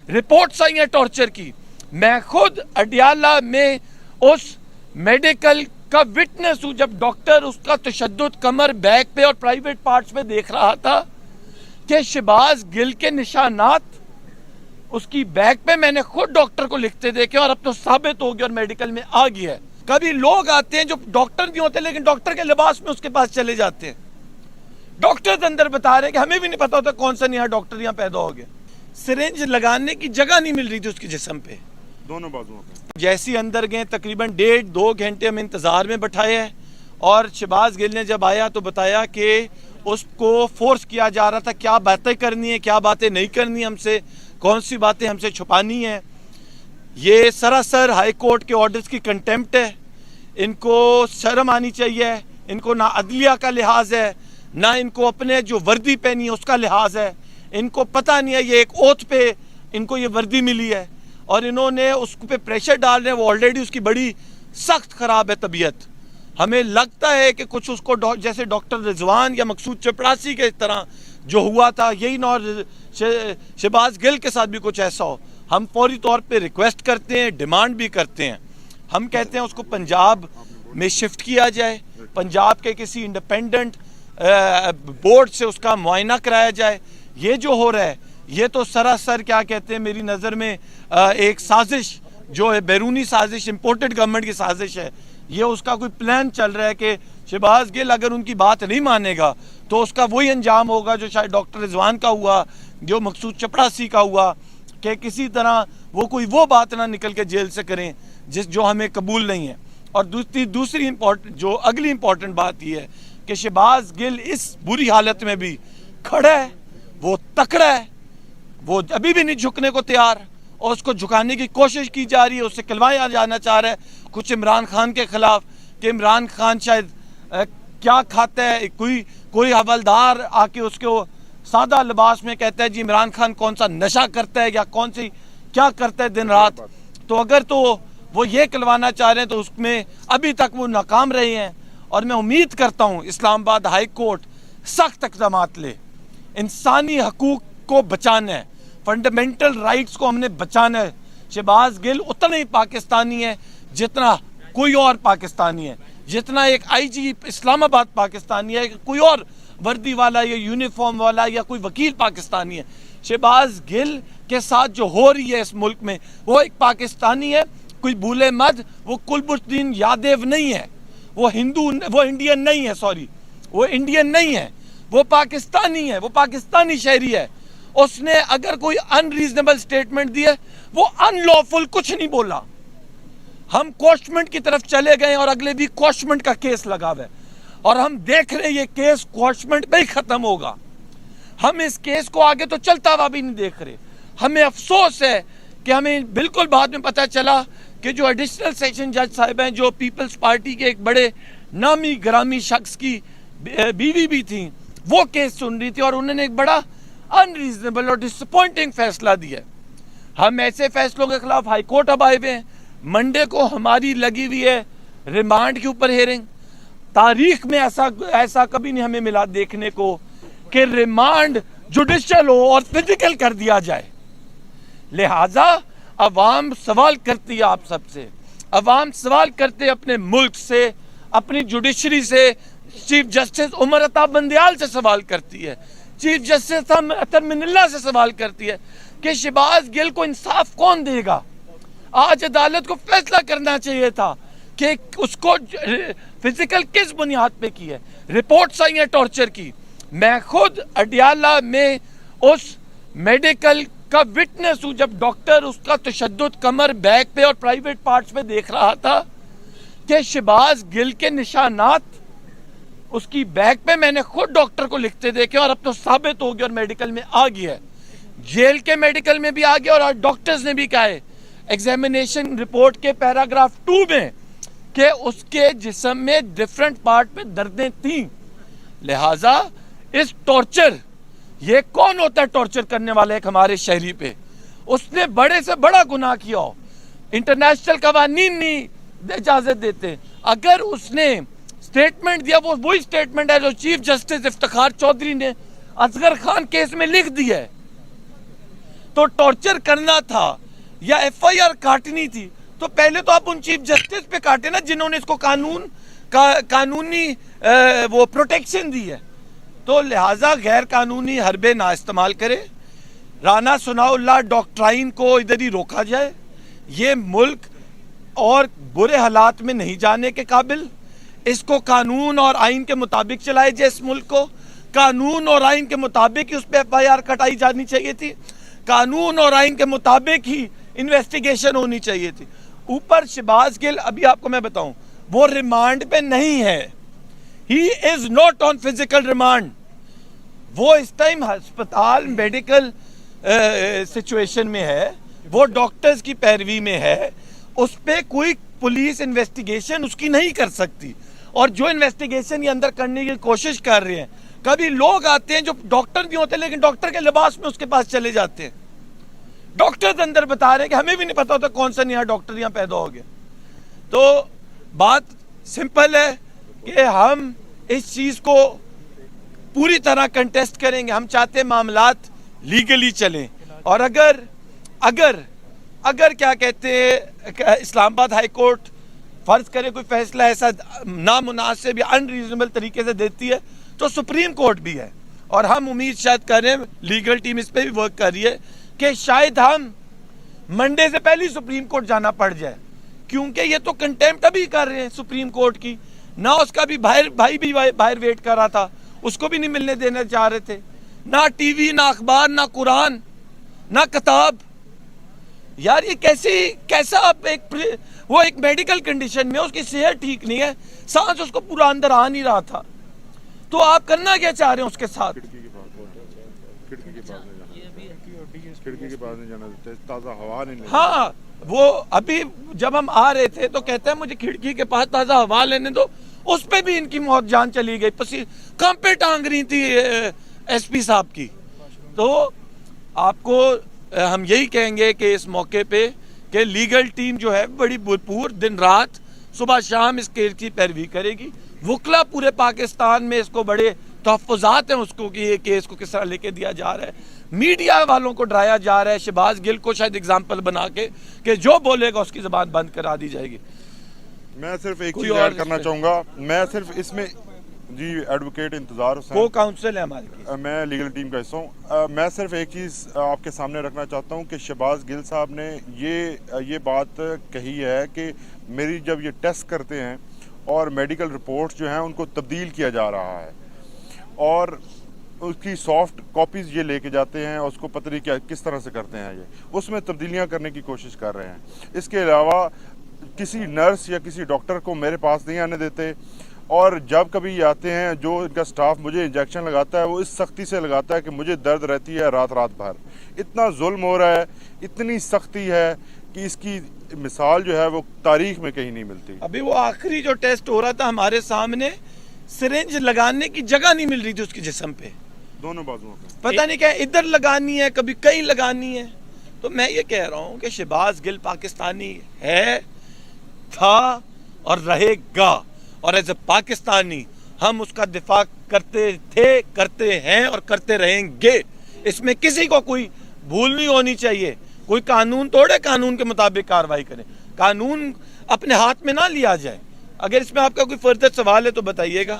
Reports आई हैं torture की। मैं खुद अडियाला में उस मेडिकल का विटनेस हूं जब डॉक्टर उसका तशद्दुद कमर, बैक पे और प्राइवेट पार्ट्स पे देख रहा था कि शहबाज गिल के निशानात उसकी बैक पे मैंने खुद डॉक्टर को लिखते देखे और अब तो साबित हो गया और मेडिकल में आ गया है। कभी लोग आते हैं जो डॉक्टर नहीं होते लेकिन डॉक्टर के लिबास में उसके पास चले जाते हैं। डॉक्टर अंदर बता रहे हैं कि हमें भी नहीं पता होता कौन सा नया डॉक्टर यहाँ पैदा हो गया। सिरिंज लगाने की जगह नहीं मिल रही थी उसके जिस्म पे, दोनों बाजुओं पे। जैसे अंदर गए तकरीबन 1.5-2 घंटे हम इंतजार में बैठाए हैं और शहबाज गिल ने जब आया तो बताया कि उसको फोर्स किया जा रहा था क्या बातें करनी है, क्या बातें नहीं करनी हमसे, कौन सी बातें हमसे छुपानी है। ये सरासर हाई कोर्ट के ऑर्डर्स की कंटेम्प्ट है। इनको शर्म आनी चाहिए। इनको ना अदलिया का लिहाज है, ना इनको अपने जो वर्दी पहनी है उसका लिहाज है। इनको पता नहीं है ये एक ओथ पे इनको ये वर्दी मिली है और इन्होंने उस पे प्रेशर डाल रहे हैं। वो ऑलरेडी उसकी बड़ी सख्त ख़राब है तबीयत। हमें लगता है कि कुछ उसको जैसे डॉक्टर रिजवान या मकसूद चपरासी के तरह जो हुआ था यही ना शहबाज गिल के साथ भी कुछ ऐसा हो। हम फौरी तौर पे रिक्वेस्ट करते हैं, डिमांड भी करते हैं। हम कहते हैं उसको पंजाब में शिफ्ट किया जाए, पंजाब के किसी इंडिपेंडेंट बोर्ड से उसका मुआयना कराया जाए। ये जो हो रहा है ये तो सरासर क्या कहते हैं मेरी नज़र में एक साजिश जो है, बैरूनी साजिश, इम्पोर्टेड गवर्नमेंट की साजिश है। ये उसका कोई प्लान चल रहा है कि शहबाज गिल अगर उनकी बात नहीं मानेगा तो उसका वही अंजाम होगा जो शायद डॉक्टर रिजवान का हुआ, जो मकसूद चपरासी का हुआ, कि किसी तरह वो कोई वो बात ना निकल के जेल से करें जो हमें कबूल नहीं है। और दूसरी अगली इम्पॉर्टेंट बात यह है कि शहबाज गिल इस बुरी हालत में भी खड़ा है, वो तकड़ा है, वो अभी भी नहीं झुकने को तैयार और उसको झुकाने की कोशिश की जा रही है। उससे कहलवाया जाना चाह रहा है कुछ इमरान खान के खिलाफ कि इमरान खान शायद क्या खाता है। कोई हवलदार आके उसको सादा लिबास में कहता है जी इमरान खान कौन सा नशा करता है या कौन सी क्या करता है दिन रात। तो अगर तो वो ये कहलवाना चाह रहे हैं तो उसमें अभी तक वो नाकाम रहे हैं और मैं उम्मीद करता हूँ इस्लामाबाद हाई कोर्ट सख्त इक़दामात ले। इंसानी हकूक़ को बचाना है, फंडामेंटल राइट्स को हमने बचाना है। शहबाज गिल उतना ही पाकिस्तानी है जितना कोई और पाकिस्तानी है, जितना एक आईजी इस्लामाबाद पाकिस्तानी है, कोई और वर्दी वाला या यूनिफॉर्म वाला या कोई वकील पाकिस्तानी है। शहबाज गिल के साथ जो हो रही है इस मुल्क में वो एक पाकिस्तानी है। कोई भूले मत, वो कुलबुद्दीन यादव नहीं है, वो इंडियन नहीं है, वो इंडियन नहीं है, वो पाकिस्तानी है, वो पाकिस्तानी शहरी है। उसने अगर कोई अनरीजनेबल स्टेटमेंट दी है वो अनलॉफुल कुछ नहीं बोला। हम क्वॉशमेंट की तरफ चले गए और अगले भी क्वॉशमेंट का केस लगा हुआ है और हम देख रहे हैं ये केस क्वॉशमेंट पे ही खत्म होगा। हम इस केस को आगे तो चलता हुआ भी नहीं देख रहे। हमें अफसोस है कि हमें बिल्कुल बाद में पता चला कि जो एडिशनल सेशन जज साहिब हैं, जो पीपल्स पार्टी के एक बड़े नामी ग्रामी शख्स की बीवी भी थी, वो केस सुन रही थी और उन्होंने एक बड़ा अनरीजनेबल और डिसअपॉइंटिंग फैसला दिया। हम ऐसे फैसलों के खिलाफ हाई कोर्ट अब आए हुए हैं। मंडे को हमारी लगी हुई है रिमांड के ऊपर हियरिंग। तारीख में ऐसा कभी नहीं हमें मिला देखने को कि रिमांड जुडिशियल हो और फिजिकल कर दिया जाए। लिहाजा अवाम सवाल करती है आप सबसे, अवाम सवाल करते अपने मुल्क से, अपनी जुडिशरी से, चीफ जस्टिस उमर अता बंदयाल से सवाल करती है, चीफ जस्टिस अतर मिनल्ला से सवाल करती है कि शहबाज गिल को इंसाफ कौन देगा। आज अदालत को फैसला करना चाहिए था कि उसको फिजिकल किस बुनियाद पे की है। रिपोर्ट्स आई हैं टॉर्चर की। मैं खुद अडियाला में उस मेडिकल का विटनेस हूं जब डॉक्टर उसका तशद्दुद कमर, बैक पे और प्राइवेट पार्ट्स पे देख रहा था कि शहबाज गिल के निशानात उसकी बैक पे मैंने खुद डॉक्टर को लिखते देखे और अब तो साबित हो गया और मेडिकल में आ गया है। जेल के मेडिकल में भी आ गया और आज डॉक्टर्स ने भी कहा है एग्जामिनेशन रिपोर्ट के पैराग्राफ 2 में कि उसके जिस्म में डिफरेंट पार्ट पे दर्दें थीं। लिहाजा इस टॉर्चर, ये कौन होता है टॉर्चर करने वाला एक हमारे शहरी पे? उसने बड़े से बड़ा गुनाह किया हो, इंटरनेशनल कवानीन नहीं इजाजत देते। अगर उसने स्टेटमेंट दिया वो वही स्टेटमेंट है जो चीफ जस्टिस इफ्तिखार चौधरी ने असगर खान केस में लिख दिया है। تو ٹارچر کرنا تھا یا ایف آئی آر کاٹنی تھی تو پہلے تو آپ ان چیف جسٹس پہ کاٹے نا جنہوں نے اس کو قانونی وہ پروٹیکشن دی ہے. تو لہٰذا غیر قانونی حربے نہ استعمال کرے. رانا ثناء اللہ ڈاکٹرائن کو ادھر ہی روکا جائے. یہ ملک اور برے حالات میں نہیں جانے کے قابل. اس کو قانون اور آئین کے مطابق چلائے جائے. اس ملک کو قانون اور آئین کے مطابق ہی اس پہ ایف آئی آر کٹائی جانی چاہیے تھی. قانون اور آئین کے مطابق ہی انویسٹیگیشن ہونی چاہیے تھی. اوپر شہباز گل ابھی آپ کو میں بتاؤں وہ ریمانڈ پہ نہیں ہے. He is not on physical remand. وہ اس ٹائم ہسپتال میڈیکل سچویشن میں ہے. وہ ڈاکٹرز کی پیروی میں ہے. اس پہ کوئی پولیس انویسٹیگیشن اس کی نہیں کر سکتی. اور جو انویسٹیگیشن یہ اندر کرنے کی کوشش کر رہے ہیں کبھی لوگ آتے ہیں جو ڈاکٹر بھی ہوتے ہیں لیکن ڈاکٹر کے لباس میں اس کے پاس چلے جاتے ہیں. ڈاکٹر اندر بتا رہے ہیں کہ ہمیں بھی نہیں پتا ہوتا کون سا نیا ڈاکٹر یہاں پیدا ہو گیا. تو بات سمپل ہے کہ ہم اس چیز کو پوری طرح کنٹیسٹ کریں گے. ہم چاہتے ہیں معاملات لیگلی چلیں. اور اگر کیا کہتے ہیں اسلام آباد ہائی کورٹ فرض کرے کوئی فیصلہ ایسا نامناسب یا انریزنیبل طریقے سے دیتی ہے تو سپریم کورٹ بھی ہے. اور ہم امید شاید کر رہے ہیں لیگل ٹیم اس پہ بھی ورک کر رہی ہے کہ شاید ہم منڈے سے پہلے سپریم کورٹ جانا پڑ جائے. کیونکہ یہ تو کنٹیمپٹ ابھی کر رہے ہیں سپریم کورٹ کی. نہ اس کا بھی بھائی بھی باہر ویٹ کر رہا تھا. اس کو بھی نہیں ملنے دینا چاہ رہے تھے. نہ ٹی وی نہ اخبار نہ قرآن نہ کتاب. یار یہ کیسا آپ وہ ایک میڈیکل کنڈیشن میں اس کی صحت ٹھیک نہیں ہے. سانس اس کو پورا اندر آ نہیں رہا تھا. تو آپ کرنا کیا چاہ رہے ہیں اس کے ساتھ؟ ہاں وہ ابھی جب ہم آ رہے تھے تو کہتے ہیں مجھے کھڑکی کے پاس تازہ ہوا لینے دو. اس پہ بھی ان کی موت جان چلی گئی. کم پہ ٹانگ رہی تھی ایس پی صاحب کی. تو آپ کو ہم یہی کہیں گے کہ اس موقع پہ کہ لیگل ٹیم جو ہے بڑی بھرپور دن رات صبح شام اس کیس کی پیروی کرے گی. وکلا پورے پاکستان میں اس کو بڑے تحفظات ہیں اس کو کہ یہ کیس کو کس طرح لے کے دیا جا رہا ہے. میڈیا والوں کو ڈرایا جا رہا ہے شہباز گل کو شاید اگزامپل بنا کے کہ جو بولے گا اس کی زبان بند کرا دی جائے گی. میں صرف ایک چیز ایڈ کرنا چاہوں گا. میں صرف اس میں جی ایڈوکیٹ انتظار حسین کو کاؤنسل ہے ہماری, میں لیگل ٹیم کا حصہ ہوں. میں صرف ایک چیز آپ کے سامنے رکھنا چاہتا ہوں کہ شہباز گل صاحب نے یہ بات کہی ہے کہ میری جب یہ ٹیسٹ کرتے ہیں اور میڈیکل رپورٹس جو ہیں ان کو تبدیل کیا جا رہا ہے اور اس کی سافٹ کاپیز یہ لے کے جاتے ہیں, اس کو پتہ نہیں کیا کس طرح سے کرتے ہیں, یہ اس میں تبدیلیاں کرنے کی کوشش کر رہے ہیں. اس کے علاوہ کسی نرس یا کسی ڈاکٹر کو میرے پاس نہیں آنے دیتے. اور جب کبھی یہ آتے ہیں جو ان کا سٹاف مجھے انجیکشن لگاتا ہے وہ اس سختی سے لگاتا ہے کہ مجھے درد رہتی ہے رات بھر. اتنا ظلم ہو رہا ہے, اتنی سختی ہے کہ اس کی مثال جو ہے وہ تاریخ میں کہیں نہیں ملتی. ابھی وہ آخری جو ٹیسٹ ہو رہا تھا ہمارے سامنے سرنج لگانے کی جگہ نہیں مل رہی تھی اس کے جسم پہ, دونوں بازوؤں پہ. پتہ نہیں کیا ادھر لگانی ہے کبھی کہیں لگانی ہے. تو میں یہ کہہ رہا ہوں کہ شہباز گل پاکستانی ہے, تھا اور رہے گا. اور ایز اے پاکستانی ہم اس کا دفاع کرتے تھے, کرتے ہیں اور کرتے رہیں گے. اس میں کسی کو کوئی بھول نہیں ہونی چاہیے. کوئی قانون توڑے, قانون کے مطابق کارروائی کرے. قانون اپنے ہاتھ میں نہ لیا جائے. اگر اس میں آپ کا کوئی فردر سوال ہے تو بتائیے گا.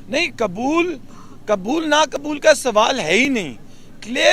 نہیں, قبول نہ قبول کا سوال ہے ہی نہیں. کلیئر